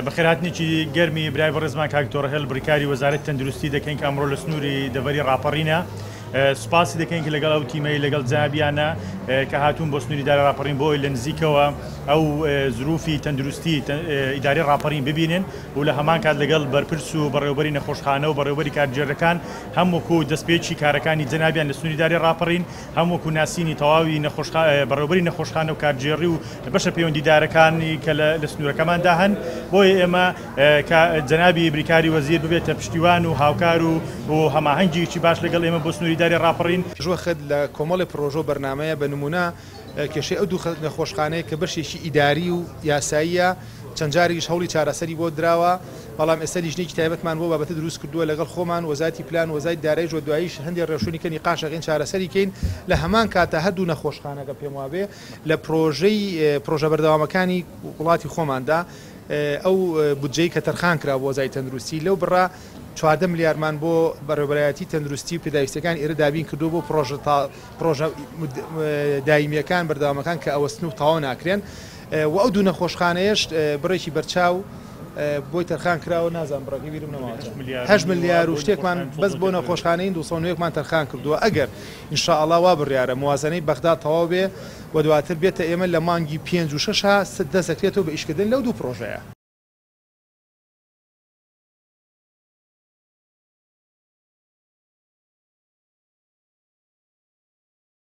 بەخێرهاتنێکی گەرمی برای بەڕێزمان کاکتۆر هەل بریکاری وەزارەت تەندروستی دەکەین کە ئەمڕۆ لە سنووری دەڤەری ڕاپەڕینە سوپاسی دەکەین کە لەگەڵ ئەو تیمەی لەگەڵ جنابیانە کە هاتوون بۆ سنووری دارە ڕاپەڕین بۆی لە نزیکەوە ئەو زروفی تەندروستی ئیداری ڕاپەڕین ببینن و لە هەمان کات لەگەڵ بەرپرس و بەڕێوەبەری نەخۆشخانە و بەڕێوەبەری کارگێڕەکان هەمووەکو دەستپێکی کارەکانی جنابیان لە سنووری داری ڕاپەڕین هەمووەکو ناسینی تەواوی بەڕێوەبەری نەخۆشخانە و کارگێڕی و بەشە پەیوەندیدارەکانی کە لە سنوورەکەماندا هەن بۆیە ئێمە جەنابی بریکاری وەزیر ببێتە پشتیوان و هاوکار و هەماهەنگێکی باش لەگەڵ ئێمە بۆ سنووری داری ڕاپەڕین ژوە خەت لە کۆمەڵی پرۆژۆ بەرنامەیە بە نمونە کێشەی ئەو دوو نەخۆشخانەیە کە بەشێکی ئیداری و یاساییە چەند جاریش هەوڵی چارەسەری بۆ دراوە بەڵام ئێستا لیژنێکی تایبەتمان بۆ بابەتە دروست کردووە لەگەڵ خۆمان وەزارەتی پلان وەزارەتی دارایی و دواییش هەندێک ڕێشوونی کەنی قاشەکەین چارەسەری کەین لە هەمان کاتە هەردوو نەخۆشخانەکە پێم وابێ لە پرۆژە بەردەوامەکانی وڵاتی خۆماندا ئەو بودجەی کە تەرخان کرا بۆ وەزارەتی تەندروستی لەو بڕا 14 ملیارمان بۆ بەڕێوەبەرایەتی تەندروستی و پێداویستەکان ئێرە دابین کردو بۆ پرۆژە دایمیەکان بەردەوامەکان کە ئەوەستن و تەواو ناکرێن و ئەو دوو نەخۆشخانەیەش بڕێکی بەرچاو بۆی تەرخان کراوە نازان بڕێکی بیرم نەماوە 8 ملیار و شتێکمان بەس بۆ نەخۆشخانەی 200مان تەرخان کردووە ئەگەر ئینشاءڵڵا وا بڕیارە موازنەی بەغدا تەواو بێ و دواتر بێتە ئێمە لە مانگی 5 و 6 دەست دەکرێتەوە بە ئیشکردن لەو دوو پرۆژەیە.